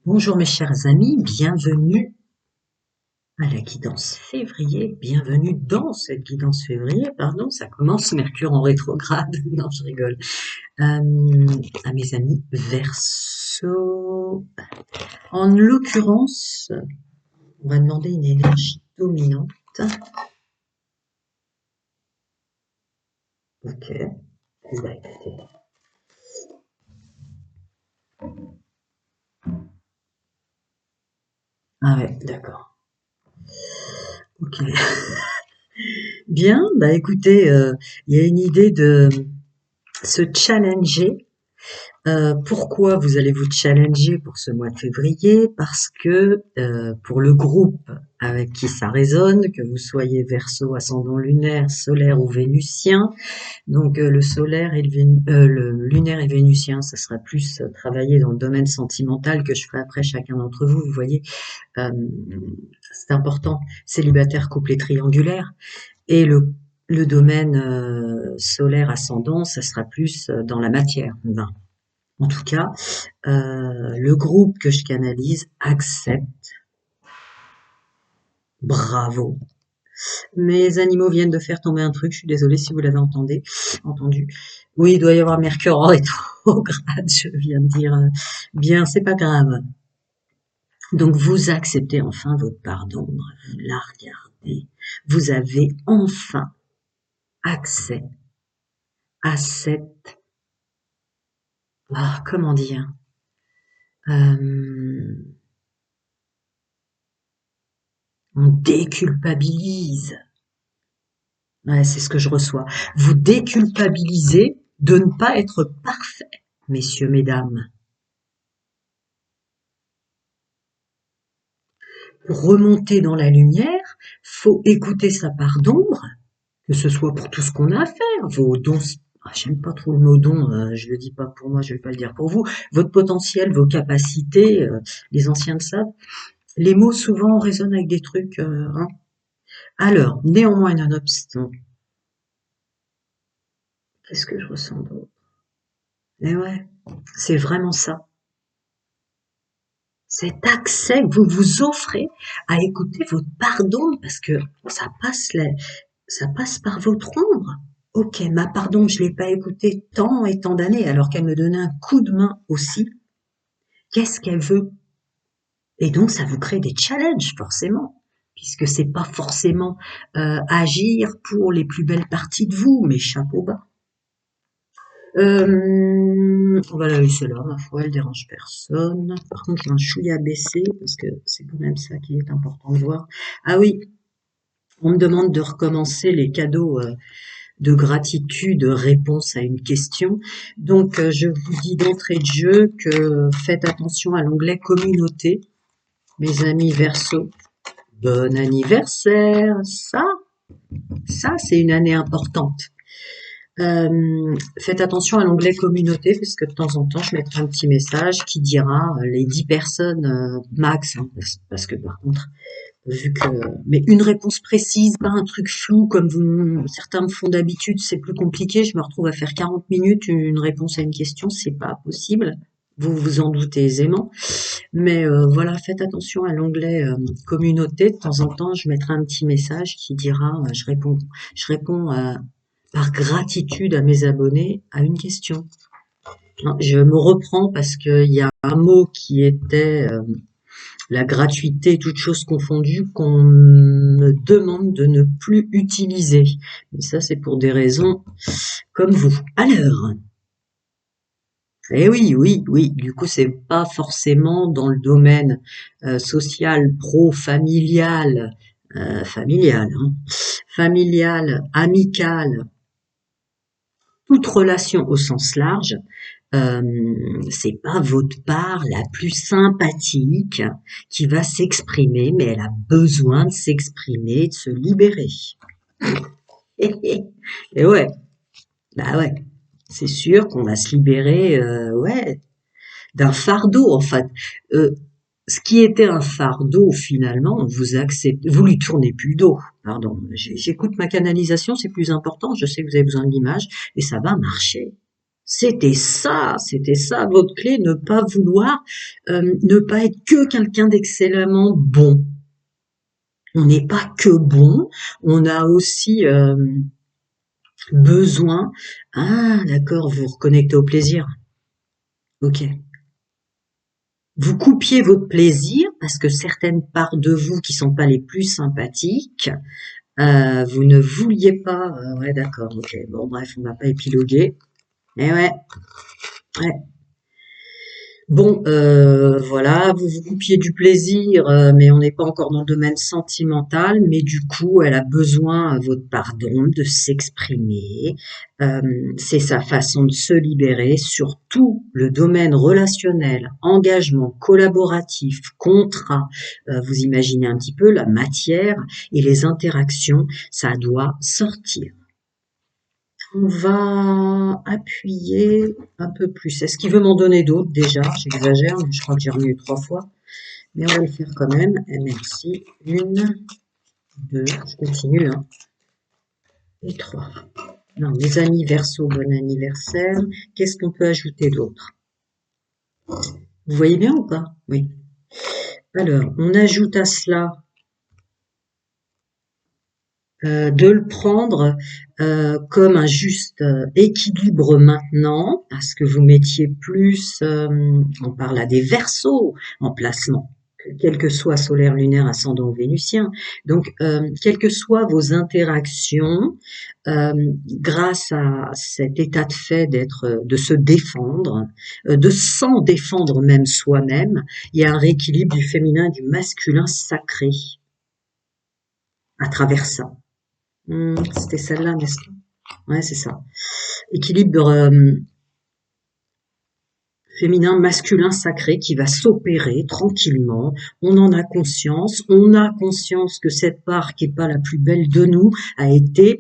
Bonjour mes chers amis, bienvenue à la guidance février, bienvenue dans cette guidance février, pardon, ça commence Mercure en rétrograde, non je rigole, à mes amis Verseau. En l'occurrence, on va demander une énergie dominante, ok, bah écoutez, ah ouais, d'accord, ok, bien, bah écoutez, il y a une idée de se challenger. Pourquoi vous allez vous challenger pour ce mois de février? Parce que pour le groupe avec qui ça résonne, que vous soyez Verseau, ascendant lunaire, solaire ou vénusien, donc le solaire et le lunaire et vénusien, ça sera plus travailler dans le domaine sentimental que je ferai après chacun d'entre vous. Vous voyez, euh, c'est important. Célibataire, couple et triangulaire. Et le domaine solaire ascendant, ça sera plus dans la matière. Ben, en tout cas, le groupe que je canalise accepte. Bravo. Mes animaux viennent de faire tomber un truc. Je suis désolée si vous l'avez entendu. Oui, il doit y avoir Mercure en rétrograde. Je viens de dire bien, c'est pas grave. Donc vous acceptez enfin votre part d'ombre. Vous la regardez. Vous avez enfin accès à cette, comment dire, on déculpabilise. Ouais, c'est ce que je reçois. Vous déculpabilisez de ne pas être parfait, messieurs, mesdames. Pour remonter dans la lumière, faut écouter sa part d'ombre, que ce soit pour tout ce qu'on a à faire, vos dons. J'aime pas trop le mot don, je le dis pas pour moi, je vais pas le dire pour vous. Votre potentiel, vos capacités, les anciens le savent. Les mots souvent résonnent avec des trucs. Hein. Alors, néanmoins, nonobstant, qu'est-ce que je ressens d'autre? Eh ouais, c'est vraiment ça. Cet accès que vous vous offrez à écouter votre pardon, parce que ça passe par votre ombre. Ok, ma pardon, je l'ai pas écoutée tant et tant d'années, alors qu'elle me donnait un coup de main aussi. Qu'est-ce qu'elle veut? Et donc, ça vous crée des challenges, forcément, puisque c'est pas forcément agir pour les plus belles parties de vous, mais chapeau bas. On va la laisser là, ma foi, elle dérange personne. Par contre, j'ai un chouïa baissé, parce que c'est quand même ça qui est important de voir. Ah oui, on me demande de recommencer les cadeaux de gratitude, réponse à une question. Donc, je vous dis d'entrée de jeu que faites attention à l'onglet communauté. Mes amis Verseau, bon anniversaire! Ça, c'est une année importante. Faites attention à l'onglet communauté, parce que de temps en temps, je mettrai un petit message qui dira les 10 personnes max, hein, parce que par contre, vu que mais une réponse précise, pas un truc flou comme certains me font d'habitude, c'est plus compliqué. Je me retrouve à faire 40 minutes une réponse à une question, c'est pas possible. Vous vous en doutez aisément. Mais voilà, faites attention à l'onglet communauté. De temps en temps, je mettrai un petit message qui dira je réponds par gratitude à mes abonnés à une question. Je me reprends parce qu'il y a un mot qui était la gratuité, toutes choses confondues, qu'on me demande de ne plus utiliser. Mais ça, c'est pour des raisons comme vous. Alors, eh oui, oui, oui. Du coup, c'est pas forcément dans le domaine social, pro, familial, familial, amical, toute relation au sens large. C'est pas votre part la plus sympathique qui va s'exprimer, mais elle a besoin de s'exprimer, de se libérer. Et ouais, bah ouais, c'est sûr qu'on va se libérer, ouais, d'un fardeau en fait. Euh, Ce qui était un fardeau finalement, vous acceptez, vous lui tournez plus le dos. Pardon, j'écoute ma canalisation, c'est plus important. Je sais que vous avez besoin de l'image et ça va marcher. C'était ça votre clé, ne pas vouloir, ne pas être que quelqu'un d'excellemment bon. On n'est pas que bon, on a aussi besoin. Ah, d'accord, vous vous reconnectez au plaisir. Ok. Vous coupiez votre plaisir parce que certaines parts de vous qui sont pas les plus sympathiques, vous ne vouliez pas. Ouais, d'accord, ok. Bon, bref, on va pas épiloguer. Eh ouais, ouais. Bon, voilà, vous vous coupiez du plaisir, mais on n'est pas encore dans le domaine sentimental, mais du coup, elle a besoin, votre pardon, de s'exprimer. C'est sa façon de se libérer, surtout le domaine relationnel, engagement, collaboratif, contrat. Vous imaginez un petit peu la matière et les interactions, ça doit sortir. On va appuyer un peu plus. Est-ce qu'il veut m'en donner d'autres déjà? J'exagère, mais je crois que j'ai remis 3 fois. Mais on va le faire quand même. Et merci. 1, 2, je continue. Hein. Et 3. Non, mes amis Verseau, bon anniversaire. Qu'est-ce qu'on peut ajouter d'autre? Vous voyez bien ou pas? Oui. Alors, on ajoute à cela de le prendre comme un juste équilibre maintenant, parce que vous mettiez plus, on parle là des Verseaux en placement, quel que soit solaire, lunaire, ascendant ou vénusien. Donc, quelles que soient vos interactions, grâce à cet état de fait de se défendre, de s'en défendre même soi-même, il y a un rééquilibre du féminin et du masculin sacré à travers ça. C'était celle-là, n'est-ce pas? Ouais, c'est ça. Équilibre féminin, masculin, sacré qui va s'opérer tranquillement. On en a conscience. On a conscience que cette part qui est pas la plus belle de nous a été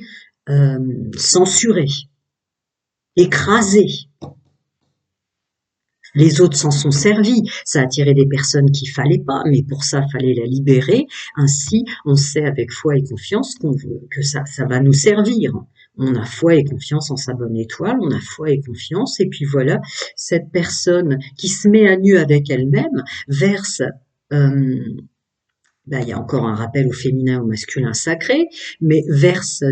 censurée, écrasée. Les autres s'en sont servis. Ça a attiré des personnes qu'il fallait pas, mais pour ça, fallait la libérer. Ainsi, on sait avec foi et confiance que ça va nous servir. On a foi et confiance en sa bonne étoile, on a foi et confiance, et puis voilà, cette personne qui se met à nu avec elle-même verse il y a encore un rappel au féminin, au masculin sacré, mais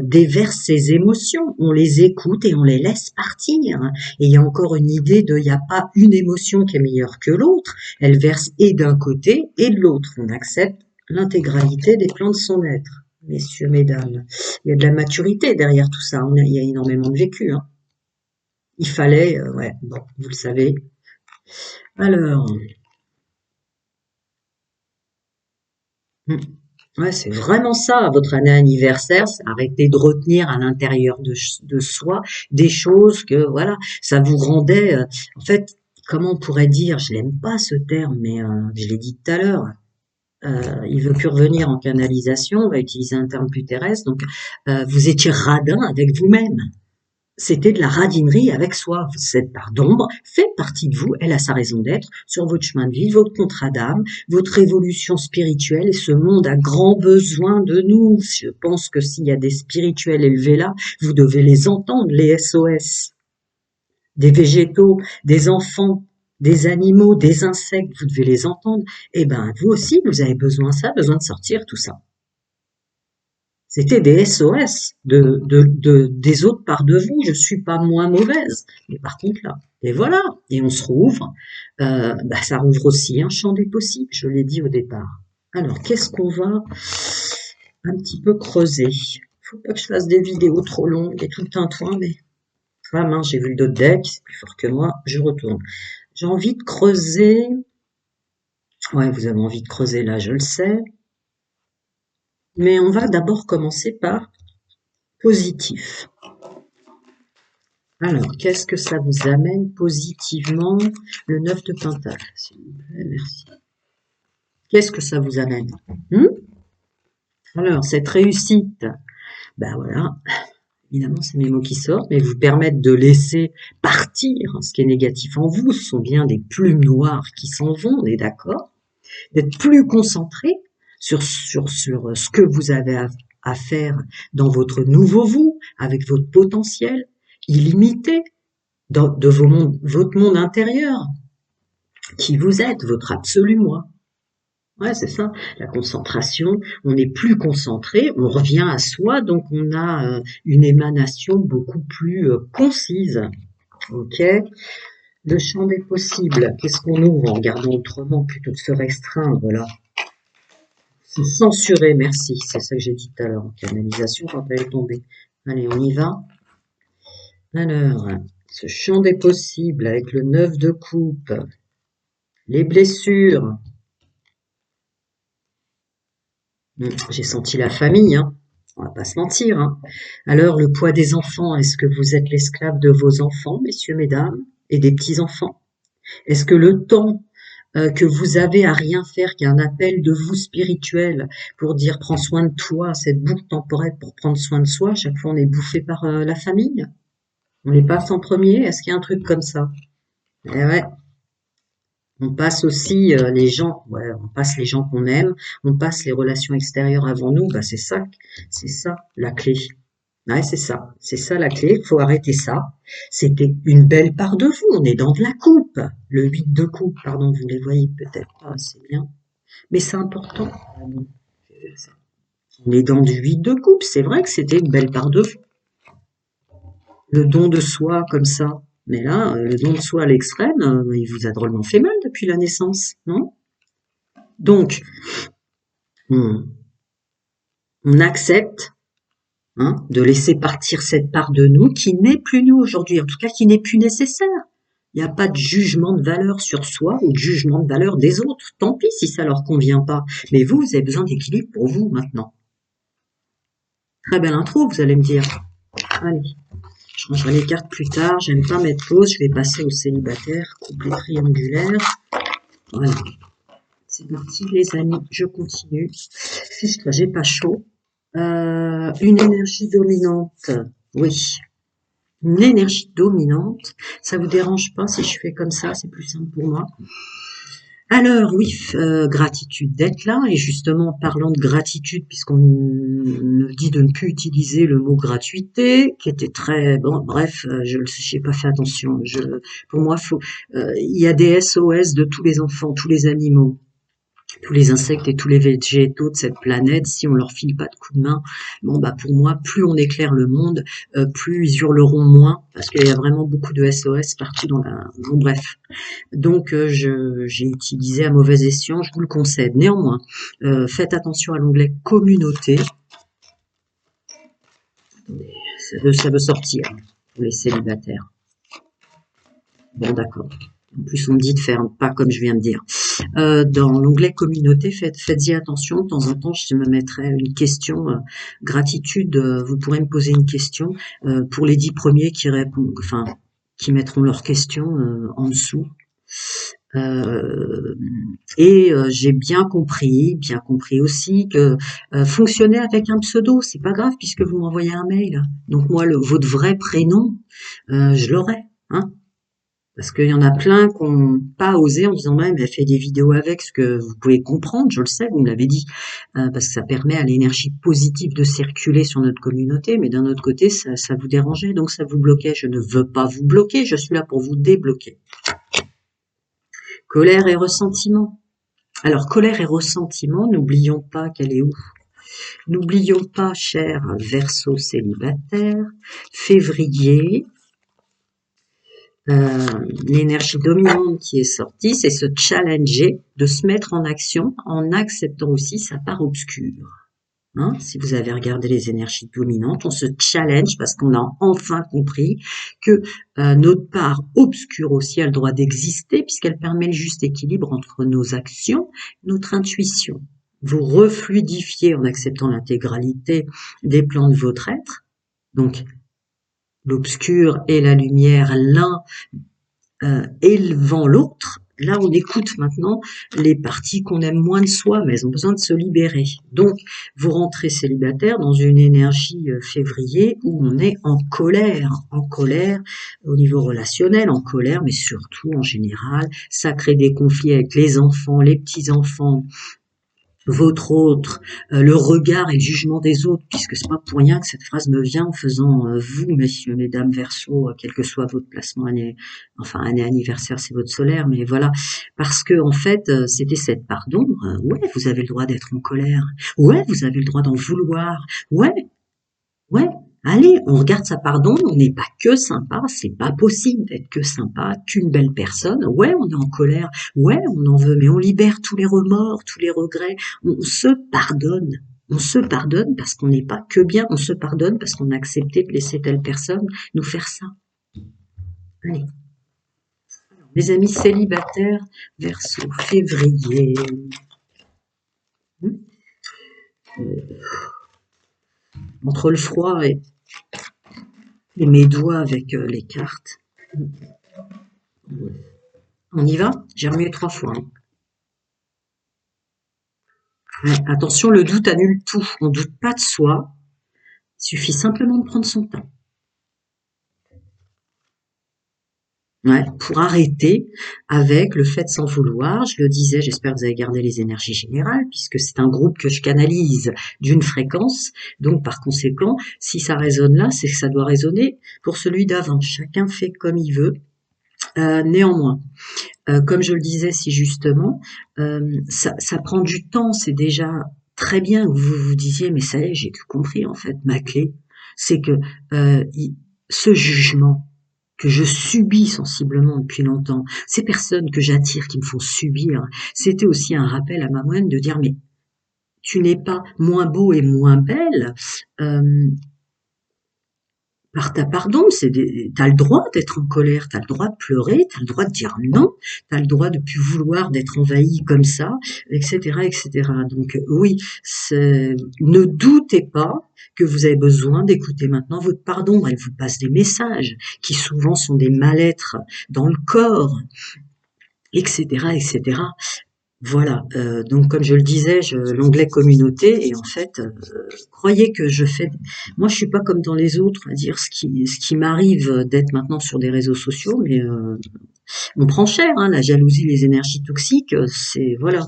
déverse ses émotions. On les écoute et on les laisse partir. Et il y a encore une idée il n'y a pas une émotion qui est meilleure que l'autre. Elle verse et d'un côté et de l'autre. On accepte l'intégralité des plans de son être. Messieurs, mesdames, il y a de la maturité derrière tout ça. Il y a énormément de vécu. Hein. Il fallait, bon, vous le savez. Alors, ouais, c'est vraiment ça, votre année anniversaire, c'est arrêter de retenir à l'intérieur de soi des choses que, voilà, ça vous rendait, en fait, comment on pourrait dire, je l'aime pas ce terme, mais je l'ai dit tout à l'heure, il veut plus revenir en canalisation, on va utiliser un terme plus terrestre, donc vous étiez radin avec vous-même. C'était de la radinerie avec soi. Cette part d'ombre fait partie de vous, elle a sa raison d'être sur votre chemin de vie, votre contrat d'âme, votre évolution spirituelle, et ce monde a grand besoin de nous. Je pense que s'il y a des spirituels élevés là, vous devez les entendre, les SOS. Des végétaux, des enfants, des animaux, des insectes, vous devez les entendre. Eh ben, vous aussi, vous avez besoin de ça, besoin de sortir tout ça. C'était des SOS des autres parts de vous. Je suis pas moins mauvaise, mais par contre là, et voilà, et on se rouvre. Ça rouvre aussi un champ des possibles. Je l'ai dit au départ. Alors, qu'est-ce qu'on va un petit peu creuser? Faut pas que je fasse des vidéos trop longues et tout le tintouin, mais mince, j'ai vu le dos de deck, c'est plus fort que moi. Je retourne. J'ai envie de creuser. Ouais, vous avez envie de creuser là, je le sais. Mais on va d'abord commencer par positif. Alors, qu'est-ce que ça vous amène positivement? Le 9 de Pentacle, s'il vous plaît, merci. Qu'est-ce que ça vous amène? Alors, cette réussite, voilà, évidemment, c'est mes mots qui sortent, mais vous permettent de laisser partir ce qui est négatif en vous. Ce sont bien des plumes noires qui s'en vont, on est d'accord? D'être plus concentré sur ce que vous avez à faire dans votre nouveau vous, avec votre potentiel illimité. de votre monde intérieur, qui vous êtes, votre absolu moi. Ouais, c'est ça, la concentration, on n'est plus concentré, on revient à soi, donc on a une émanation beaucoup plus concise. Ok, le champ des possibles, qu'est-ce qu'on ouvre en regardant autrement plutôt que de se restreindre là? Se censurer, merci, c'est ça que j'ai dit tout à l'heure en canalisation quand elle est tombée. Allez, on y va. Alors, ce champ des possibles avec le 9 de coupe, les blessures. J'ai senti la famille, hein. On va pas se mentir, hein. Alors, le poids des enfants, est-ce que vous êtes l'esclave de vos enfants, messieurs, mesdames, et des petits-enfants? Est-ce que le temps que vous avez à rien faire, qu'il y a un appel de vous spirituel pour dire prends soin de toi, cette boucle temporelle pour prendre soin de soi, chaque fois on est bouffé par la famille? On les passe en premier? Est-ce qu'il y a un truc comme ça? Eh ouais. On passe aussi les gens, ouais, on passe les gens qu'on aime, on passe les relations extérieures avant nous, bah c'est ça la clé. Ouais, c'est ça la clé, faut arrêter ça. C'était une belle part de vous, on est dans de la coupe. Le 8 de coupe, pardon, vous les voyez peut-être pas, c'est bien. Mais c'est important. On est dans du 8 de coupe, c'est vrai que c'était une belle part de vous. Le don de soi comme ça. Mais là, le don de soi à l'extrême, il vous a drôlement fait mal depuis la naissance, non? Donc, on, on accepte de laisser partir cette part de nous qui n'est plus nous aujourd'hui, en tout cas qui n'est plus nécessaire. Il n'y a pas de jugement de valeur sur soi ou de jugement de valeur des autres. Tant pis si ça leur convient pas. Mais vous, vous avez besoin d'équilibre pour vous maintenant. Très belle intro, vous allez me dire. Allez, je rangerai les cartes plus tard. J'aime pas mettre pause. Je vais passer au célibataire, couple triangulaire. Voilà. C'est parti, les amis. Je continue. Puisque j'ai pas chaud. Une énergie dominante. Oui. Une énergie dominante. Ça vous dérange pas si je fais comme ça? C'est plus simple pour moi. Alors oui, gratitude d'être là et justement parlant de gratitude puisqu'on me dit de ne plus utiliser le mot gratuité qui était très bon bref, j'ai pas fait attention. Pour moi il y a des SOS de tous les enfants, tous les animaux, tous les insectes et tous les végétaux de cette planète, si on leur file pas de coup de main, bon bah pour moi, plus on éclaire le monde, plus ils hurleront moins, parce qu'il y a vraiment beaucoup de SOS partout dans la. Bon bref. Donc j'ai utilisé à mauvais escient, je vous le concède. Néanmoins, faites attention à l'onglet communauté. Attendez, ça veut sortir pour les célibataires. Bon d'accord. En plus, on me dit de faire pas comme je viens de dire. Dans l'onglet communauté, faites-y attention. De temps en temps, je me mettrai une question. Gratitude, vous pourrez me poser une question pour les 10 premiers qui répondent, enfin, qui mettront leur question en dessous. J'ai bien compris aussi que fonctionner avec un pseudo, c'est pas grave puisque vous m'envoyez un mail. Donc moi, votre vrai prénom, je l'aurai, hein. Parce qu'il y en a plein qui n'ont pas osé en disant même elle fait des vidéos avec, ce que vous pouvez comprendre, je le sais, vous me l'avez dit, parce que ça permet à l'énergie positive de circuler sur notre communauté, mais d'un autre côté, ça vous dérangeait, donc ça vous bloquait. Je ne veux pas vous bloquer, je suis là pour vous débloquer. Colère et ressentiment. Alors, colère et ressentiment, n'oublions pas qu'elle est où? N'oublions pas, cher Verseau célibataire, février, l'énergie dominante qui est sortie, c'est se challenger, de se mettre en action en acceptant aussi sa part obscure. Hein, si vous avez regardé les énergies dominantes, on se challenge parce qu'on a enfin compris que notre part obscure aussi a le droit d'exister puisqu'elle permet le juste équilibre entre nos actions, notre intuition. Vous refluidifiez en acceptant l'intégralité des plans de votre être, donc l'obscur et la lumière, l'un élevant l'autre. Là, on écoute maintenant les parties qu'on aime moins de soi, mais elles ont besoin de se libérer. Donc, vous rentrez célibataire dans une énergie février où on est en colère au niveau relationnel, en colère, mais surtout en général, ça crée des conflits avec les enfants, les petits-enfants, votre autre, le regard et le jugement des autres, puisque c'est pas pour rien que cette phrase me vient en faisant vous, messieurs, mesdames, Verseau, quel que soit votre placement année, enfin année anniversaire, c'est votre solaire, mais voilà, parce que en fait, c'était cette part d'ombre. Ouais, vous avez le droit d'être en colère. Ouais, vous avez le droit d'en vouloir. Ouais, ouais. Allez, on regarde sa part d'ombre, on n'est pas que sympa, c'est pas possible d'être que sympa, qu'une belle personne. Ouais, on est en colère, ouais, on en veut, mais on libère tous les remords, tous les regrets, on se pardonne. On se pardonne parce qu'on n'est pas que bien, on se pardonne parce qu'on a accepté de laisser telle personne nous faire ça. Allez, mes amis célibataires, Verseau, février. Entre le froid et mes doigts avec les cartes. On y va? J'ai remué 3 fois. Hein. Ouais, attention, le doute annule tout. On doute pas de soi. Il suffit simplement de prendre son temps. Ouais, pour arrêter avec le fait de s'en vouloir. Je le disais, j'espère que vous avez gardé les énergies générales, puisque c'est un groupe que je canalise d'une fréquence. Donc, par conséquent, si ça résonne là, c'est que ça doit résonner pour celui d'avant. Chacun fait comme il veut. Néanmoins, comme je le disais si justement, ça prend du temps. C'est déjà très bien que vous vous disiez, mais ça y est, j'ai tout compris en fait. Ma clé, c'est que ce jugement que je subis sensiblement depuis longtemps, ces personnes que j'attire qui me font subir, c'était aussi un rappel à ma moine de dire, mais tu n'es pas moins beau et moins belle par ta pardon, t'as le droit d'être en colère, t'as le droit de pleurer, t'as le droit de dire non, t'as le droit de plus vouloir d'être envahi comme ça, etc., etc. Donc oui, ne doutez pas que vous avez besoin d'écouter maintenant votre pardon. Elle vous passe des messages qui souvent sont des mal-être dans le corps, etc., etc. Voilà, donc comme je le disais, l'onglet communauté, et en fait, croyez que je fais... Moi, je suis pas comme dans les autres, à dire ce qui m'arrive d'être maintenant sur des réseaux sociaux, mais on prend cher, hein, la jalousie, les énergies toxiques, c'est... Voilà,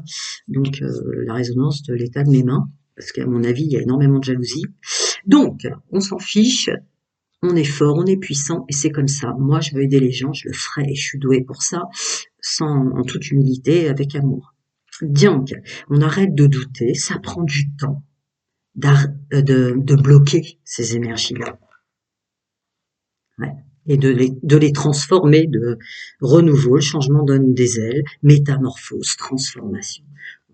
donc la résonance de l'état de mes mains, parce qu'à mon avis, il y a énormément de jalousie. Donc, on s'en fiche, on est fort, on est puissant, et c'est comme ça. Moi, je veux aider les gens, je le ferai, et je suis douée pour ça, en toute humilité, avec amour. Donc, on arrête de douter, ça prend du temps de bloquer ces énergies-là. Ouais. Et de les transformer, de renouveau, le changement donne des ailes, métamorphose, transformation.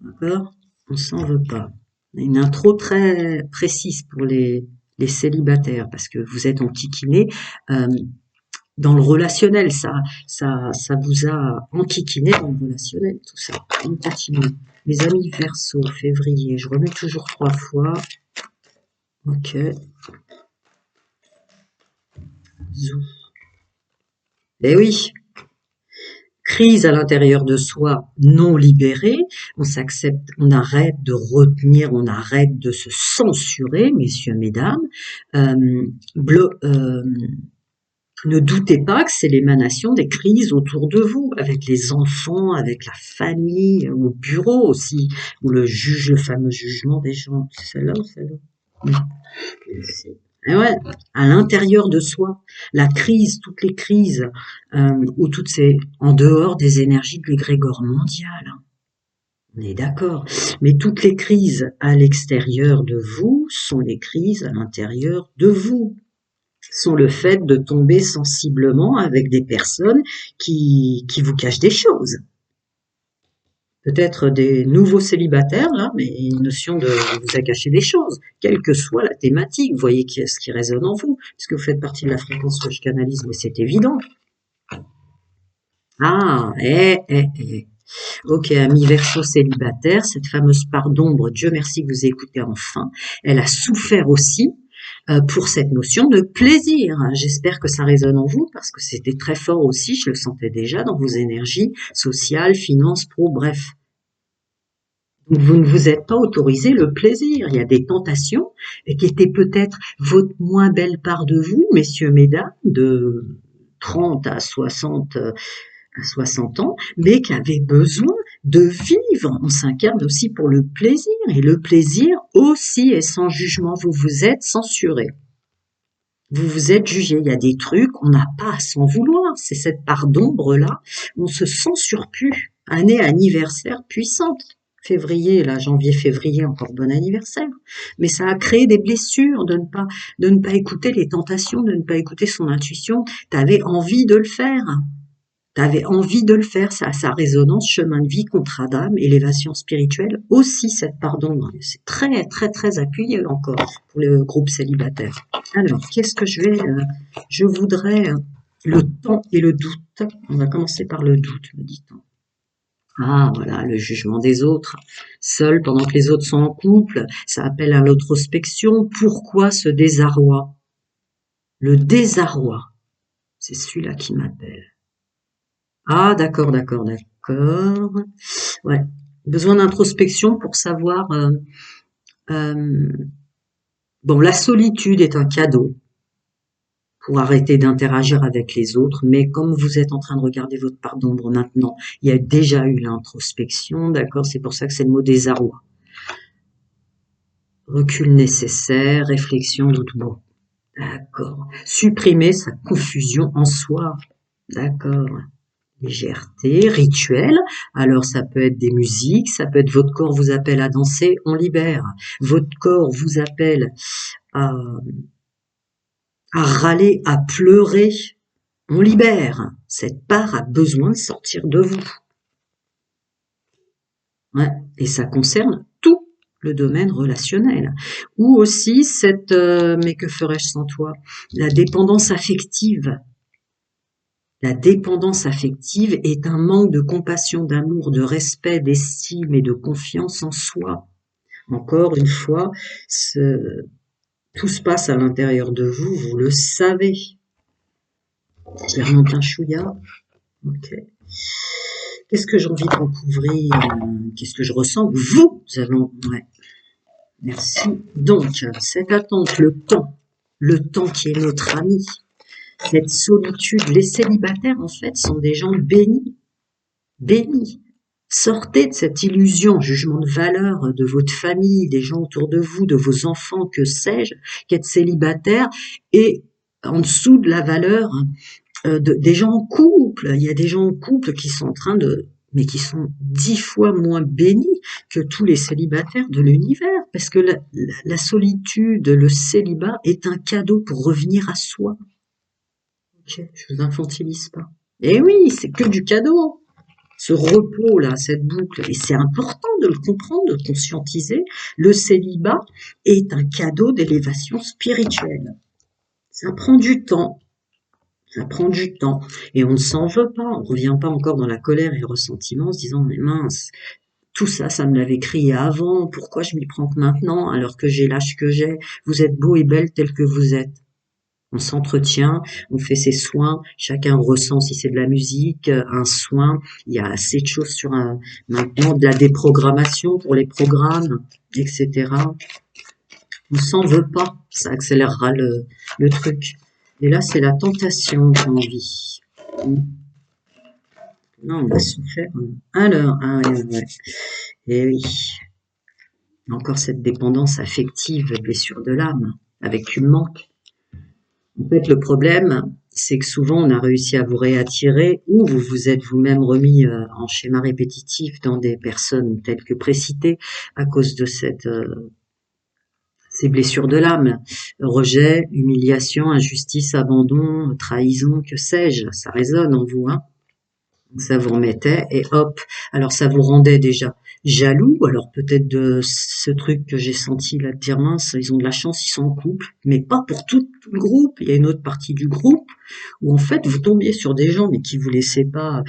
D'accord? On s'en veut pas. Une intro très précise pour les célibataires, parce que vous êtes enquiquinés. Dans le relationnel, ça vous a enquiquiné dans le relationnel, tout ça. On continue. Mes amis Verseau, février, je remets toujours 3 fois. Ok. Zou. Eh oui. Crise à l'intérieur de soi non libérée. On s'accepte, on arrête de retenir, on arrête de se censurer, messieurs, mesdames. Ne doutez pas que c'est l'émanation des crises autour de vous, avec les enfants, avec la famille, au bureau aussi, où le fameux jugement des gens. C'est celle-là ou celle-là? Et ouais, à l'intérieur de soi, la crise, toutes les crises, ou toutes ces, en dehors des énergies de l'égrégore mondial. On est d'accord. Mais toutes les crises à l'extérieur de vous sont les crises à l'intérieur de vous. Sont le fait de tomber sensiblement avec des personnes qui vous cachent des choses. Peut-être des nouveaux célibataires, là, mais une notion de vous a caché des choses, quelle que soit la thématique. Vous voyez ce qui résonne en vous, puisque vous faites partie de la fréquence que je canalise, mais c'est évident. Ah, Ok, ami Verseau célibataire, cette fameuse part d'ombre, Dieu merci que vous écoutez enfin, elle a souffert aussi pour cette notion de plaisir. J'espère que ça résonne en vous parce que c'était très fort aussi, je le sentais déjà dans vos énergies sociales, finances, pro, bref. Donc vous ne vous êtes pas autorisé le plaisir. Il y a des tentations qui étaient peut-être votre moins belle part de vous, messieurs, mesdames, de 30 à 60 ans, mais qui avaient besoin de vivre. On s'incarne aussi pour le plaisir, et le plaisir aussi est sans jugement. Vous vous êtes censuré. Vous vous êtes jugé. Il y a des trucs, on n'a pas à s'en vouloir. C'est cette part d'ombre-là. On se censure plus. Année anniversaire puissante. Février, là, janvier-février, encore bon anniversaire. Mais ça a créé des blessures de ne pas écouter les tentations, de ne pas écouter son intuition. T'avais envie de le faire. T'avais envie de le faire, ça a sa résonance, chemin de vie, contrat d'âme, élévation spirituelle, aussi cette part d'ombre. C'est très, très, très appuyé encore pour le groupe célibataire. Alors, qu'est-ce que je voudrais le temps et le doute. On va commencer par le doute, me dit-on. Ah, voilà, le jugement des autres. Seul pendant que les autres sont en couple, ça appelle à l'introspection. Pourquoi ce désarroi? Le désarroi, c'est celui-là qui m'appelle. Ah, d'accord, d'accord, d'accord. Ouais. Besoin d'introspection pour savoir. Bon, la solitude est un cadeau pour arrêter d'interagir avec les autres, mais comme vous êtes en train de regarder votre part d'ombre maintenant, il y a déjà eu l'introspection, d'accord? C'est pour ça que c'est le mot désarroi. Recul nécessaire, réflexion, doute. Bon, d'accord. Supprimer sa confusion en soi, d'accord. Légèreté, rituel. Alors ça peut être des musiques, ça peut être votre corps vous appelle à danser, on libère. Votre corps vous appelle à, à râler, à pleurer, on libère. Cette part a besoin de sortir de vous. Ouais. Et ça concerne tout le domaine relationnel. Ou aussi cette, mais que ferais-je sans toi? La dépendance affective. La dépendance affective est un manque de compassion, d'amour, de respect, d'estime et de confiance en soi. Encore une fois, tout se passe à l'intérieur de vous, vous le savez. Je remonte un chouïa. Ok. Qu'est-ce que j'ai envie de recouvrir? Qu'est-ce que je ressens? Vous allons... Ouais. Merci. Donc, cette attente, le temps qui est notre ami, cette solitude, les célibataires, en fait, sont des gens bénis. Bénis. Sortez de cette illusion, jugement de valeur de votre famille, des gens autour de vous, de vos enfants, que sais-je, qu'être célibataire, et en dessous de la valeur des gens en couple. Il y a des gens en couple qui sont en train mais qui sont 10 fois moins bénis que tous les célibataires de l'univers, parce que la solitude, le célibat est un cadeau pour revenir à soi. Ok, je vous infantilise pas. Eh oui, c'est que du cadeau. Ce repos-là, cette boucle, et c'est important de le comprendre, de le conscientiser, le célibat est un cadeau d'élévation spirituelle. Ça prend du temps. Ça prend du temps. Et on ne s'en veut pas. On ne revient pas encore dans la colère et le ressentiment en se disant, mais mince, tout ça, ça me l'avait crié avant. Pourquoi je m'y prends que maintenant, alors que j'ai l'âge que j'ai? Vous êtes beau et belle tel que vous êtes. On s'entretient, on fait ses soins, chacun ressent si c'est de la musique, un soin. Il y a assez de choses sur maintenant, de la déprogrammation pour les programmes, etc. On s'en veut pas, ça accélérera le truc. Et là, c'est la tentation qui en vit. Non, on va souffrir. Alors, ah ouais. Et oui. Encore cette dépendance affective, blessure de l'âme, avec du manque. En fait, le problème, c'est que souvent, on a réussi à vous réattirer ou vous vous êtes vous-même remis en schéma répétitif dans des personnes telles que précitées à cause de ces blessures de l'âme. Rejet, humiliation, injustice, abandon, trahison, que sais-je, ça résonne en vous, hein. Ça vous remettait et hop, alors ça vous rendait déjà jaloux, alors peut-être de ce truc que j'ai senti là de dire mince, ils ont de la chance, ils sont en couple, mais pas pour tout le groupe. Il y a une autre partie du groupe où en fait vous tombiez sur des gens mais qui vous laissaient pas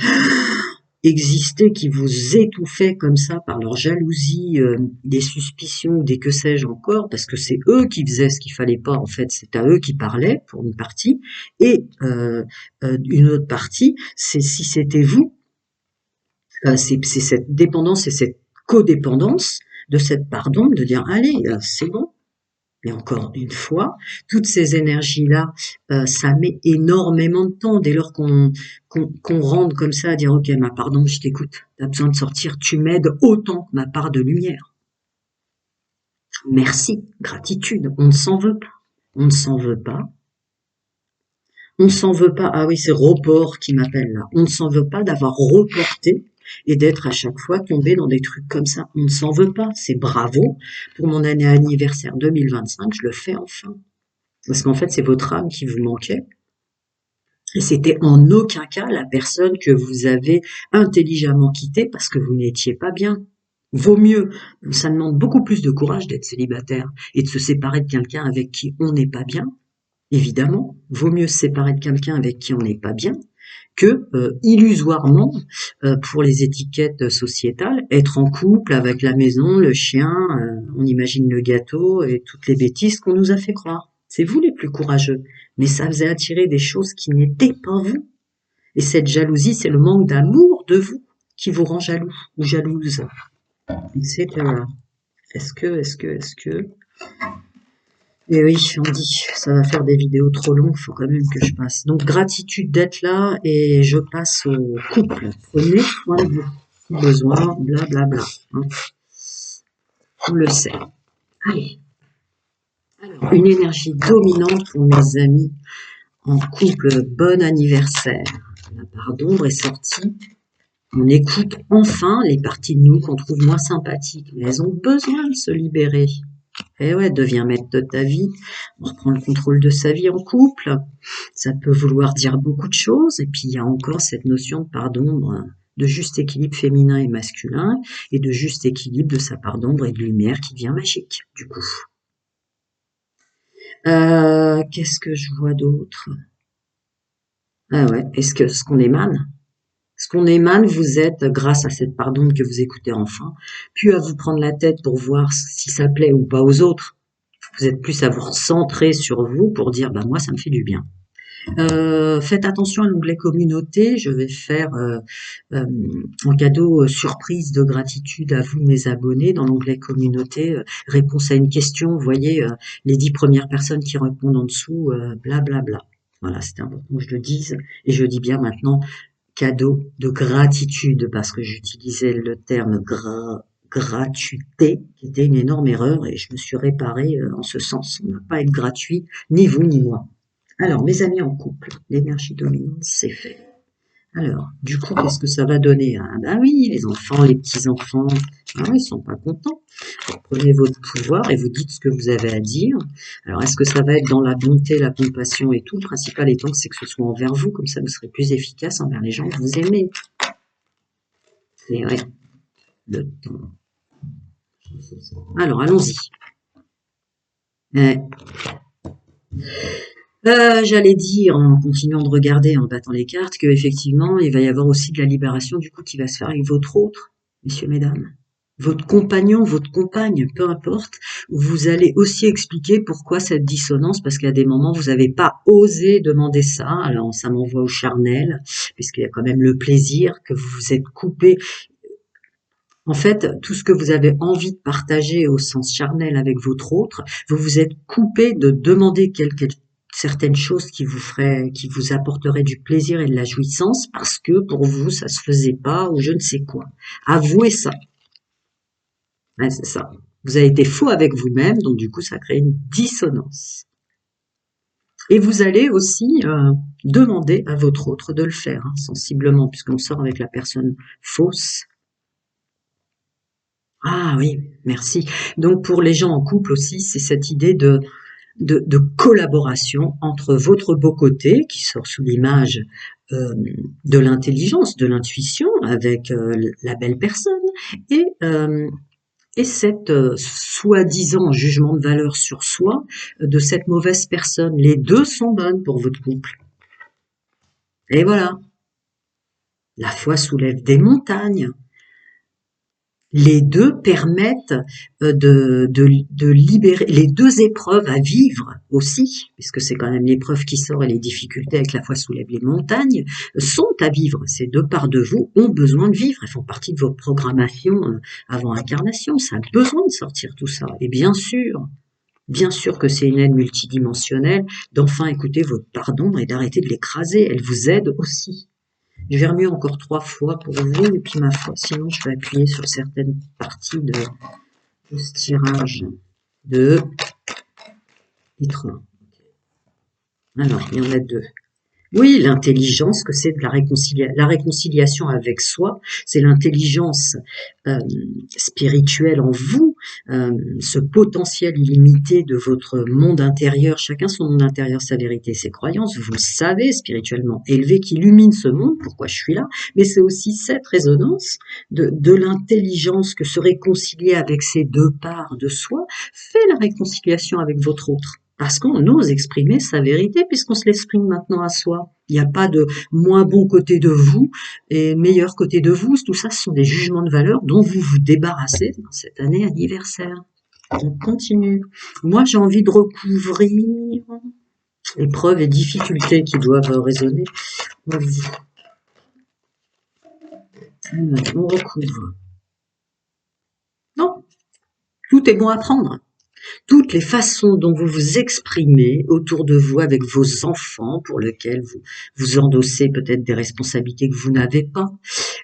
exister, qui vous étouffaient comme ça par leur jalousie, des suspicions, des que sais-je encore, parce que c'est eux qui faisaient ce qu'il fallait pas en fait, c'est à eux qui parlaient pour une partie, et une autre partie, c'est si c'était vous, c'est cette dépendance et cette codépendance de cette pardon, de dire allez, c'est bon, Mais encore une fois, toutes ces énergies-là, ça met énormément de temps dès lors qu'on rentre comme ça à dire ok, ma pardon, je t'écoute, t'as besoin de sortir, tu m'aides autant que ma part de lumière. Merci, gratitude, on ne s'en veut pas. On ne s'en veut pas. On ne s'en veut pas. Ah oui, c'est report qui m'appelle là. On ne s'en veut pas d'avoir reporté et d'être à chaque fois tombé dans des trucs comme ça. On ne s'en veut pas. C'est bravo. Pour mon année anniversaire 2025, je le fais enfin. Parce qu'en fait, c'est votre âme qui vous manquait. Et c'était en aucun cas la personne que vous avez intelligemment quittée parce que vous n'étiez pas bien. Vaut mieux. Ça demande beaucoup plus de courage d'être célibataire et de se séparer de quelqu'un avec qui on n'est pas bien. Évidemment, vaut mieux se séparer de quelqu'un avec qui on n'est pas bien que illusoirement, pour les étiquettes sociétales, être en couple avec la maison, le chien, on imagine le gâteau et toutes les bêtises qu'on nous a fait croire. C'est vous les plus courageux, mais ça faisait attirer des choses qui n'étaient pas vous. Et cette jalousie, c'est le manque d'amour de vous qui vous rend jaloux ou jalouse, etc. Est-ce que... Et oui, on dit, ça va faire des vidéos trop longues, faut quand même que je passe. Donc, gratitude d'être là et je passe au couple. Prenez soin de vous, si besoin, blablabla. Hein. On le sait. Allez. Alors, une énergie dominante pour mes amis en couple. Bon anniversaire. La part d'ombre est sortie. On écoute enfin les parties de nous qu'on trouve moins sympathiques. Mais elles ont besoin de se libérer. Eh ouais, deviens maître de ta vie, on reprend le contrôle de sa vie en couple. Ça peut vouloir dire beaucoup de choses, et puis il y a encore cette notion de part d'ombre, de juste équilibre féminin et masculin, et de juste équilibre de sa part d'ombre et de lumière qui devient magique, du coup. Qu'est-ce que je vois d'autre? Ah ouais, ce qu'on émane? Ce qu'on émane, vous êtes, grâce à cette part d'ombre que vous écoutez enfin, plus à vous prendre la tête pour voir si ça plaît ou pas aux autres. Vous êtes plus à vous centrer sur vous pour dire bah moi ça me fait du bien. Faites attention à l'onglet communauté, je vais faire en cadeau surprise de gratitude à vous mes abonnés dans l'onglet communauté, réponse à une question, vous voyez les 10 premières personnes qui répondent en dessous, blablabla. Bla bla. Voilà, c'était important que je le dise et je dis bien maintenant cadeau de gratitude parce que j'utilisais le terme gratuité, qui était une énorme erreur et je me suis réparée en ce sens. On n'a pas à être gratuit, ni vous ni moi. Alors, mes amis en couple, l'énergie dominante, c'est fait. Alors, du coup, qu'est-ce que ça va donner? Ah ben oui, les enfants, les petits-enfants, ah, ils sont pas contents. Alors, prenez votre pouvoir et vous dites ce que vous avez à dire. Alors, est-ce que ça va être dans la bonté, la compassion et tout? Le principal étant que c'est que ce soit envers vous, comme ça vous serez plus efficace envers les gens que vous aimez. Et ouais, le temps. Alors, allons-y. J'allais dire, en continuant de regarder, en battant les cartes, qu'effectivement, il va y avoir aussi de la libération du coup qui va se faire avec votre autre, messieurs, mesdames. Votre compagnon, votre compagne, peu importe, vous allez aussi expliquer pourquoi cette dissonance, parce qu'à des moments, vous n'avez pas osé demander ça. Alors, ça m'envoie au charnel, puisqu'il y a quand même le plaisir que vous vous êtes coupé. En fait, tout ce que vous avez envie de partager au sens charnel avec votre autre, vous vous êtes coupé de demander certaines choses qui vous apporteraient du plaisir et de la jouissance parce que pour vous, ça se faisait pas ou je ne sais quoi. Avouez ça. Ouais, c'est ça. Vous avez été faux avec vous-même, donc du coup, ça crée une dissonance. Et vous allez aussi demander à votre autre de le faire, hein, sensiblement, puisqu'on sort avec la personne fausse. Ah oui, merci. Donc pour les gens en couple aussi, c'est cette idée de collaboration entre votre beau côté, qui sort sous l'image de l'intelligence, de l'intuition, avec la belle personne, et cette soi-disant jugement de valeur sur soi de cette mauvaise personne. Les deux sont bonnes pour votre couple. Et voilà. La foi soulève des montagnes. Les deux permettent de libérer les deux épreuves à vivre aussi, puisque c'est quand même l'épreuve qui sort et les difficultés avec la foi soulève les montagnes, sont à vivre. Ces deux parts de vous ont besoin de vivre, elles font partie de votre programmation avant incarnation, ça a besoin de sortir tout ça. Et bien sûr, Bien sûr que c'est une aide multidimensionnelle d'enfin écouter votre pardon et d'arrêter de l'écraser. Elle vous aide aussi. Je vais remuer encore 3 fois pour vous et puis ma foi, sinon je vais appuyer sur certaines parties de ce tirage. 2 et 3. Alors, il y en a 2. Oui, l'intelligence, que c'est de la réconciliation avec soi, c'est l'intelligence spirituelle en vous, ce potentiel illimité de votre monde intérieur, chacun son monde intérieur, sa vérité, ses croyances, vous le savez, spirituellement élevé, qui illumine ce monde, pourquoi je suis là, mais c'est aussi cette résonance de l'intelligence que se réconcilier avec ces deux parts de soi fait la réconciliation avec votre autre. Parce qu'on ose exprimer sa vérité puisqu'on se l'exprime maintenant à soi. Il n'y a pas de moins bon côté de vous et meilleur côté de vous. Tout ça, ce sont des jugements de valeur dont vous vous débarrassez dans cette année anniversaire. On continue. Moi, j'ai envie de recouvrir épreuves et difficultés qui doivent résonner en vous. On recouvre. Non, tout est bon à prendre. Toutes les façons dont vous vous exprimez autour de vous avec vos enfants pour lesquels vous endossez peut-être des responsabilités que vous n'avez pas.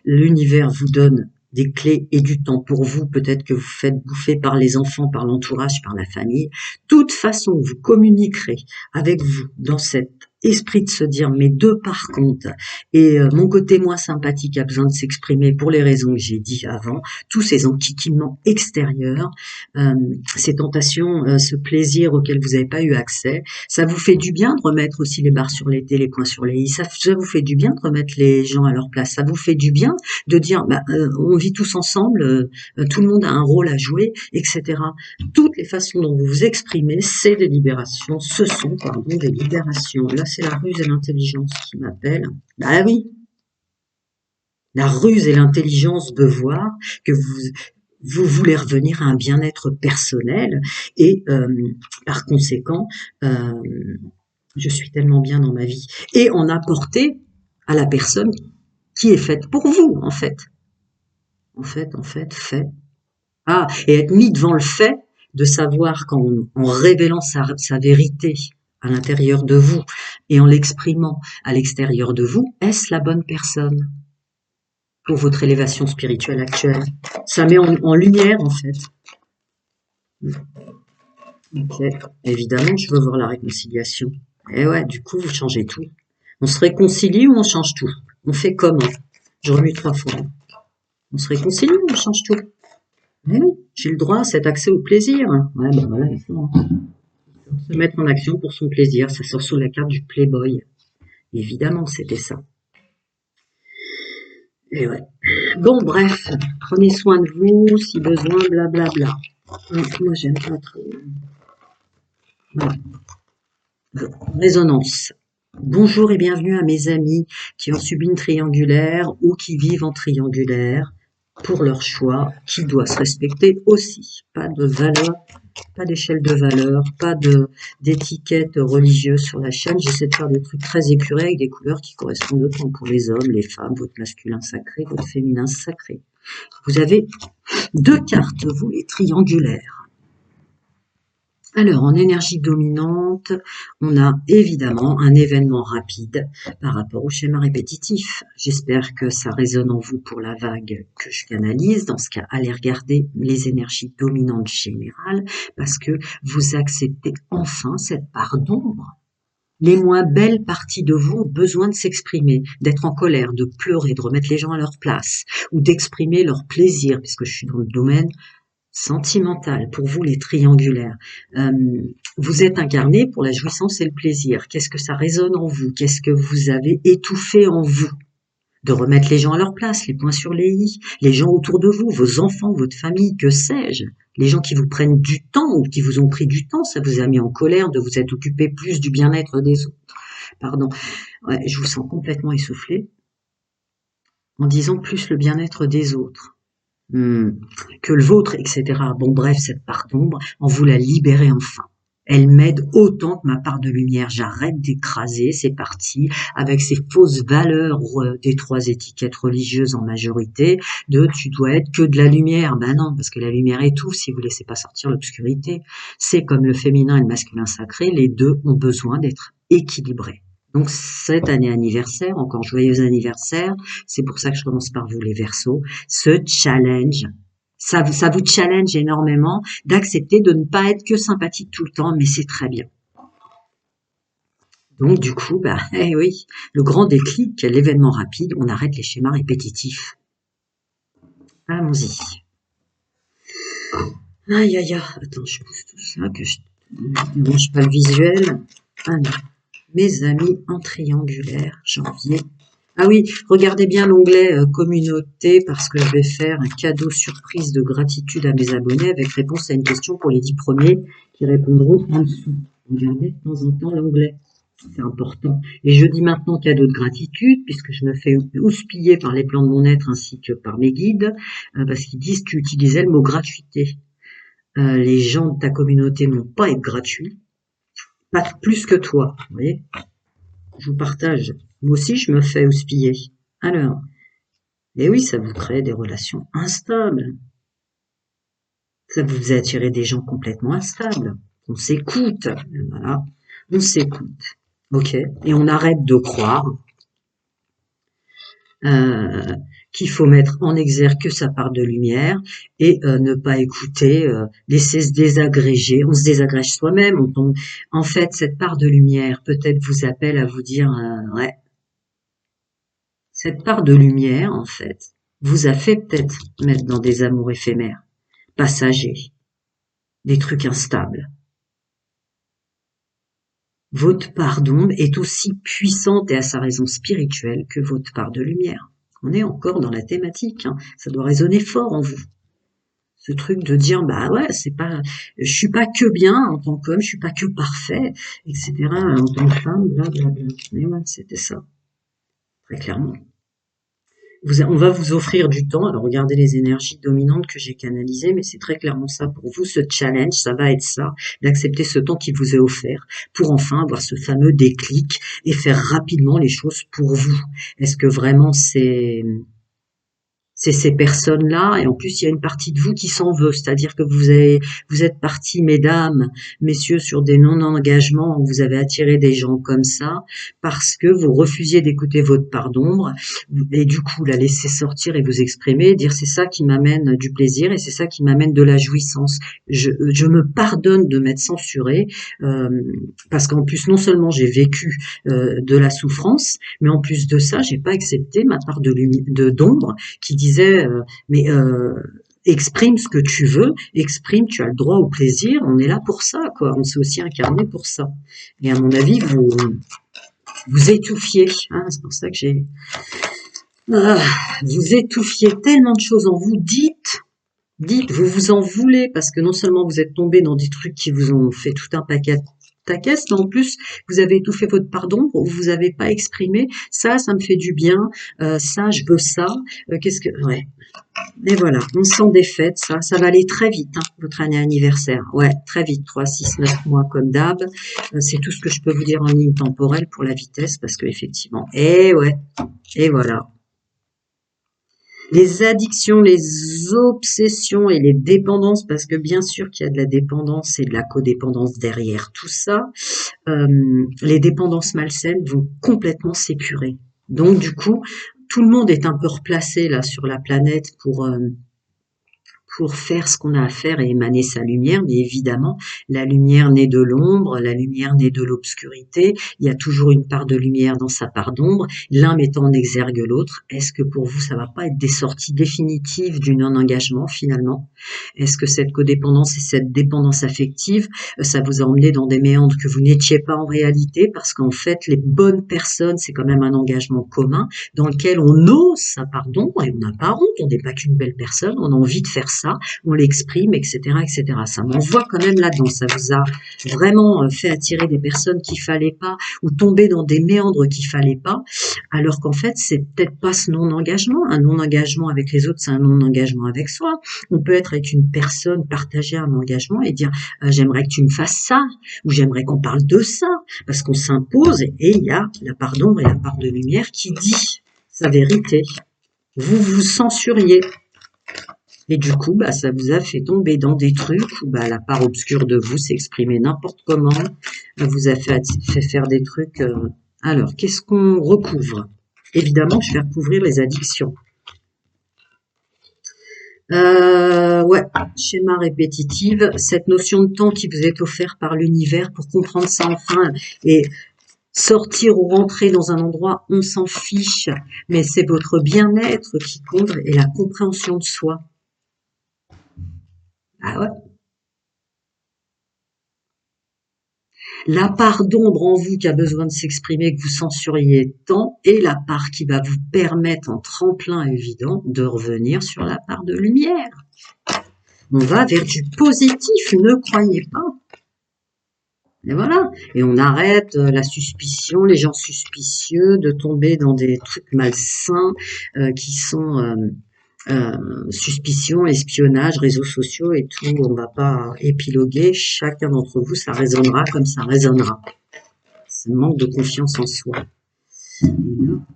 L'univers vous donne des clés et du temps pour vous, peut-être que vous faites bouffer par les enfants, par l'entourage, par la famille. Toute façon que vous communiquerez avec vous dans cet esprit de se dire mes deux par contre et mon côté moins sympathique a besoin de s'exprimer pour les raisons que j'ai dit avant, tous ces enquiquinements extérieurs, ces tentations, ce plaisir auquel vous n'avez pas eu accès, ça vous fait du bien de remettre aussi les barres sur les T, les points sur les i, ça vous fait du bien de remettre les gens à leur place, ça vous fait du bien de dire on vit tous ensemble, tout le monde a un rôle à jouer, etc. Toutes les façons dont vous vous exprimez, c'est des libérations, ce sont des libérations. Là, c'est la ruse et l'intelligence qui m'appellent. Bah oui, la ruse et l'intelligence de voir que vous voulez revenir à un bien-être personnel et par conséquent, je suis tellement bien dans ma vie. Et en apporter à la personne qui est faite pour vous, en fait. Fait. Ah, et être mis devant le fait de savoir qu'en révélant sa vérité à l'intérieur de vous et en l'exprimant à l'extérieur de vous, est-ce la bonne personne pour votre élévation spirituelle actuelle? Ça met en lumière, en fait. Ok, évidemment, je veux voir la réconciliation. Et ouais, du coup, vous changez tout. On se réconcilie ou on change tout? On fait comment? Je remue 3 fois. On se réconcilie ou on change tout? Eh oui, j'ai le droit à cet accès au plaisir. Ouais, ben voilà, il faut se mettre en action pour son plaisir. Ça sort sous la carte du Playboy. Évidemment, c'était ça. Et ouais. Bon, bref, prenez soin de vous, si besoin, blablabla. Moi, j'aime pas trop. Voilà. Résonance. Bonjour et bienvenue à mes amis qui ont subi une triangulaire ou qui vivent en triangulaire pour leur choix, qui doit se respecter aussi. Pas de valeur, pas d'échelle de valeur, pas d'étiquette religieuse sur la chaîne. J'essaie de faire des trucs très épurés avec des couleurs qui correspondent autant pour les hommes, les femmes, votre masculin sacré, votre féminin sacré. Vous avez 2 cartes, vous les triangulaires. Alors, en énergie dominante, on a évidemment un événement rapide par rapport au schéma répétitif. J'espère que ça résonne en vous pour la vague que je canalise. Dans ce cas, allez regarder les énergies dominantes générales parce que vous acceptez enfin cette part d'ombre. Les moins belles parties de vous ont besoin de s'exprimer, d'être en colère, de pleurer, de remettre les gens à leur place ou d'exprimer leur plaisir, puisque je suis dans le domaine sentimental, pour vous les triangulaires. Vous êtes incarné pour la jouissance et le plaisir. Qu'est-ce que ça résonne en vous? Qu'est-ce que vous avez étouffé en vous? De remettre les gens à leur place, les points sur les i, les gens autour de vous, vos enfants, votre famille, que sais-je, les gens qui vous prennent du temps ou qui vous ont pris du temps, ça vous a mis en colère de vous être occupé plus du bien-être des autres. Pardon, ouais, je vous sens complètement essoufflé en disant plus le bien-être des autres. Que le vôtre, etc. Bon, bref, cette part d'ombre, on vous la libérez enfin. Elle m'aide autant que ma part de lumière. J'arrête d'écraser, c'est parti, avec ces fausses valeurs des 3 étiquettes religieuses en majorité, de tu dois être que de la lumière. Ben non, parce que la lumière étouffe si vous laissez pas sortir l'obscurité. C'est comme le féminin et le masculin sacré, les deux ont besoin d'être équilibrés. Donc cette année anniversaire, encore joyeux anniversaire, c'est pour ça que je commence par vous les Verseaux, ce challenge. Ça vous challenge énormément d'accepter de ne pas être que sympathique tout le temps, mais c'est très bien. Donc du coup, bah, eh oui, le grand déclic, l'événement rapide, on arrête les schémas répétitifs. Allons-y. Aïe aïe aïe, attends, je pousse tout ça, que je ne mange pas le visuel. Alors, mes amis en triangulaire, janvier. Ah oui, regardez bien l'onglet communauté parce que je vais faire un cadeau surprise de gratitude à mes abonnés avec réponse à une question pour les 10 premiers qui répondront en dessous. Regardez de temps en temps l'onglet, c'est important. Et je dis maintenant cadeau de gratitude puisque je me fais houspiller par les plans de mon être ainsi que par mes guides parce qu'ils disent que tu utilisais le mot gratuité. Les gens de ta communauté n'ont pas à être gratuits, pas plus que toi, vous voyez. Je vous partage. Moi aussi, je me fais houspiller. Alors, et oui, ça vous crée des relations instables. Ça vous attire des gens complètement instables. On s'écoute. Voilà. On s'écoute. Ok. Et on arrête de croire qu'il faut mettre en exergue que sa part de lumière et ne pas écouter, laisser se désagréger. On se désagrège soi-même. On tombe. En fait, cette part de lumière peut-être vous appelle à vous dire ouais. Cette part de lumière, en fait, vous a fait peut-être mettre dans des amours éphémères, passagers, des trucs instables. Votre part d'ombre est aussi puissante et à sa raison spirituelle que votre part de lumière. On est encore dans la thématique, hein. Ça doit résonner fort en vous. Ce truc de dire, bah ouais, c'est pas, je suis pas que bien en tant qu'homme, je suis pas que parfait, etc. En tant que femme, blablabla. Mais ouais, c'était ça. Très clairement. On va vous offrir du temps. Alors regardez les énergies dominantes que j'ai canalisées, mais c'est très clairement ça pour vous. Ce challenge, ça va être ça, d'accepter ce temps qui vous est offert pour enfin avoir ce fameux déclic et faire rapidement les choses pour vous. Est-ce que vraiment c'est ces personnes-là, et en plus il y a une partie de vous qui s'en veut, c'est-à-dire que vous êtes partis, mesdames, messieurs, sur des non-engagements, vous avez attiré des gens comme ça, parce que vous refusiez d'écouter votre part d'ombre, et du coup la laisser sortir et vous exprimer, dire c'est ça qui m'amène du plaisir, et c'est ça qui m'amène de la jouissance. Je me pardonne de m'être censurée, parce qu'en plus non seulement j'ai vécu de la souffrance, mais en plus de ça, j'ai pas accepté ma part d'ombre qui disait mais exprime ce que tu veux, exprime, tu as le droit au plaisir, on est là pour ça, quoi, on s'est aussi incarné pour ça. Et à mon avis, vous étouffiez, hein, c'est pour ça que vous étouffiez tellement de choses en vous, dites, vous vous en voulez, parce que non seulement vous êtes tombé dans des trucs qui vous ont fait tout un paquet taquesse, mais en plus vous avez étouffé votre part d'ombre, vous n'avez pas exprimé ça me fait du bien, ça je veux ça, qu'est-ce que ouais. Et voilà, on s'en défaite, ça va aller très vite, hein, votre année anniversaire, ouais, très vite, 3, 6, 9 mois comme d'hab, c'est tout ce que je peux vous dire en ligne temporelle pour la vitesse, parce que effectivement, et ouais, et voilà. Les addictions, les obsessions et les dépendances, parce que bien sûr qu'il y a de la dépendance et de la codépendance derrière tout ça, les dépendances malsaines vont complètement s'épurer. Donc du coup, tout le monde est un peu replacé là sur la planète pour faire ce qu'on a à faire et émaner sa lumière, mais évidemment, la lumière naît de l'ombre, la lumière naît de l'obscurité, il y a toujours une part de lumière dans sa part d'ombre, l'un mettant en exergue l'autre. Est-ce que pour vous, ça va pas être des sorties définitives du non-engagement finalement? Est-ce que cette codépendance et cette dépendance affective, ça vous a emmené dans des méandres que vous n'étiez pas en réalité, parce qu'en fait, les bonnes personnes, c'est quand même un engagement commun dans lequel on ose sa part d'ombre et on n'a pas honte, on n'est pas qu'une belle personne, on a envie de faire ça, ça, on l'exprime, etc., etc. Ça m'envoie quand même là-dedans. Ça vous a vraiment fait attirer des personnes qu'il fallait pas ou tomber dans des méandres qu'il fallait pas, alors qu'en fait, c'est peut-être pas ce non-engagement. Un non-engagement avec les autres, c'est un non-engagement avec soi. On peut être avec une personne, partager un engagement et dire j'aimerais que tu me fasses ça, ou j'aimerais qu'on parle de ça, parce qu'on s'impose et il y a la part d'ombre et la part de lumière qui dit sa vérité. Vous vous censuriez. Et du coup, bah, ça vous a fait tomber dans des trucs où bah, la part obscure de vous s'est exprimée n'importe comment, vous a fait faire des trucs. Alors, qu'est-ce qu'on recouvre? Évidemment, je vais recouvrir les addictions. Ouais, schéma répétitive, cette notion de temps qui vous est offerte par l'univers pour comprendre ça enfin et sortir ou rentrer dans un endroit, on s'en fiche, mais c'est votre bien-être qui compte et la compréhension de soi. Ah ouais. La part d'ombre en vous qui a besoin de s'exprimer, que vous censuriez tant, et la part qui va vous permettre en tremplin évident de revenir sur la part de lumière. On va vers du positif, ne croyez pas. Et voilà. Et on arrête la suspicion, les gens suspicieux, de tomber dans des trucs malsains qui sont suspicion, espionnage, réseaux sociaux et tout. On va pas épiloguer. Chacun d'entre vous, ça résonnera comme ça résonnera. C'est un manque de confiance en soi.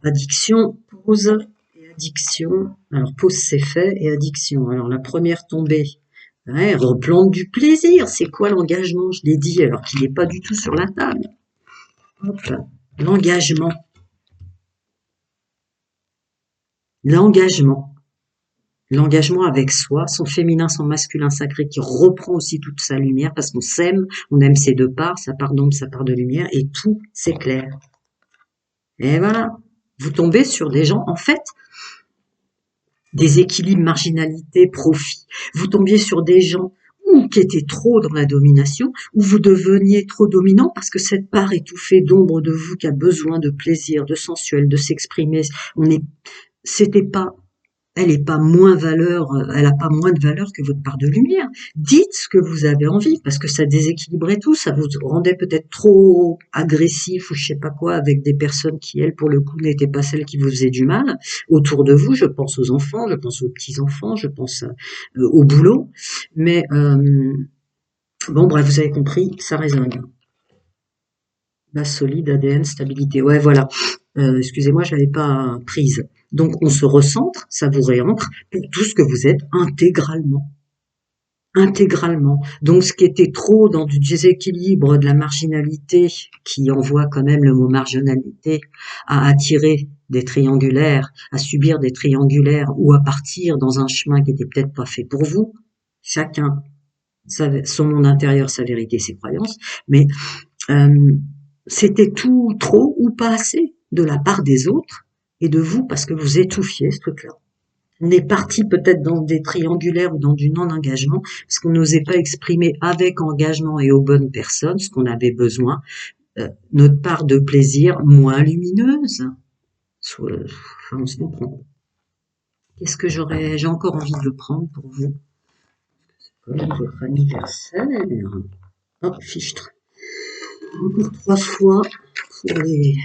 Addiction, pause et addiction. Alors pause c'est fait et addiction. Alors la première tombée. Ouais, replante du plaisir. C'est quoi l'engagement? Je l'ai dit alors qu'il n'est pas du tout sur la table. Hop, l'engagement. L'engagement. L'engagement avec soi, son féminin, son masculin sacré qui reprend aussi toute sa lumière parce qu'on s'aime, on aime ses deux parts, sa part d'ombre, sa part de lumière et tout s'éclaire. Et voilà. Vous tombez sur des gens, en fait, déséquilibre, marginalité, profit. Vous tombiez sur des gens qui étaient trop dans la domination, ou vous deveniez trop dominant parce que cette part étouffée d'ombre de vous qui a besoin de plaisir, de sensuel, de s'exprimer, c'était pas, elle est pas moins valeur, elle a pas moins de valeur que votre part de lumière. Dites ce que vous avez envie, parce que ça déséquilibrait tout, ça vous rendait peut-être trop agressif ou je sais pas quoi avec des personnes qui, elles, pour le coup, n'étaient pas celles qui vous faisaient du mal. Autour de vous, je pense aux enfants, je pense aux petits-enfants, je pense au boulot. Mais bon, bref, vous avez compris, ça résonne. Base solide, ADN, stabilité. Ouais, voilà. Excusez-moi, je l'avais pas prise. Donc, on se recentre, ça vous réancre pour tout ce que vous êtes intégralement. Intégralement. Donc, ce qui était trop dans du déséquilibre, de la marginalité, qui envoie quand même le mot marginalité, à attirer des triangulaires, à subir des triangulaires, ou à partir dans un chemin qui était peut-être pas fait pour vous, chacun, son monde intérieur, sa vérité, ses croyances, mais c'était tout trop ou pas assez de la part des autres et de vous parce que vous étouffiez ce truc-là. On est parti peut-être dans des triangulaires ou dans du non-engagement parce qu'on n'osait pas exprimer avec engagement et aux bonnes personnes ce qu'on avait besoin, notre part de plaisir moins lumineuse. Enfin, on se comprend. Qu'est-ce que j'ai encore envie de le prendre pour vous? C'est comme votre anniversaire. Oh, fichtre. Encore 3 fois pour les...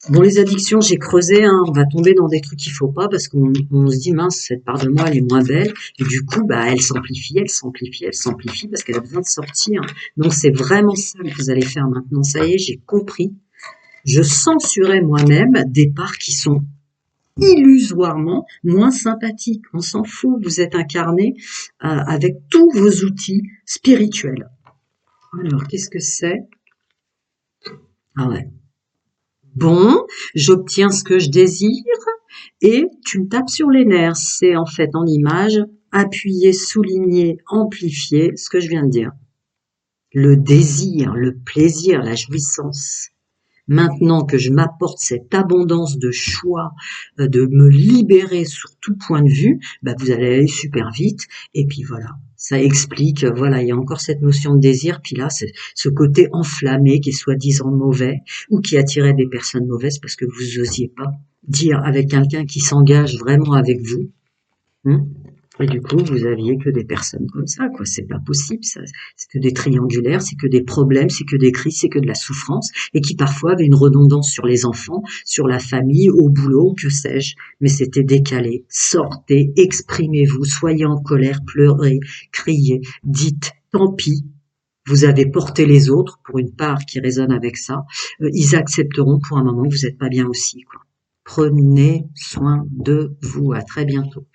Bon, les addictions, j'ai creusé, hein, on va tomber dans des trucs qu'il faut pas parce qu'on se dit, mince, cette part de moi, elle est moins belle. Et du coup, bah, elle s'amplifie, elle s'amplifie, elle s'amplifie parce qu'elle a besoin de sortir. Donc, c'est vraiment ça que vous allez faire maintenant. Ça y est, j'ai compris. Je censurais moi-même des parts qui sont illusoirement moins sympathiques. On s'en fout, vous êtes incarné avec tous vos outils spirituels. Alors, qu'est-ce que c'est? Ah ouais. Bon, j'obtiens ce que je désire et tu me tapes sur les nerfs. C'est en fait en image, appuyer, souligner, amplifier ce que je viens de dire. Le désir, le plaisir, la jouissance. Maintenant que je m'apporte cette abondance de choix, de me libérer sur tout point de vue, bah vous allez aller super vite. Et puis voilà, ça explique, voilà, il y a encore cette notion de désir. Puis là, c'est ce côté enflammé qui est soi-disant mauvais ou qui attirait des personnes mauvaises parce que vous n'osiez pas dire avec quelqu'un qui s'engage vraiment avec vous. Et du coup, vous aviez que des personnes comme ça, quoi. C'est pas possible, ça. C'est que des triangulaires, c'est que des problèmes, c'est que des crises, c'est que de la souffrance, et qui parfois avaient une redondance sur les enfants, sur la famille, au boulot, que sais-je. Mais c'était décalé. Sortez, exprimez-vous, soyez en colère, pleurez, criez, dites, tant pis. Vous avez porté les autres pour une part qui résonne avec ça. Ils accepteront pour un moment que vous n'êtes pas bien aussi, quoi. Prenez soin de vous. À très bientôt.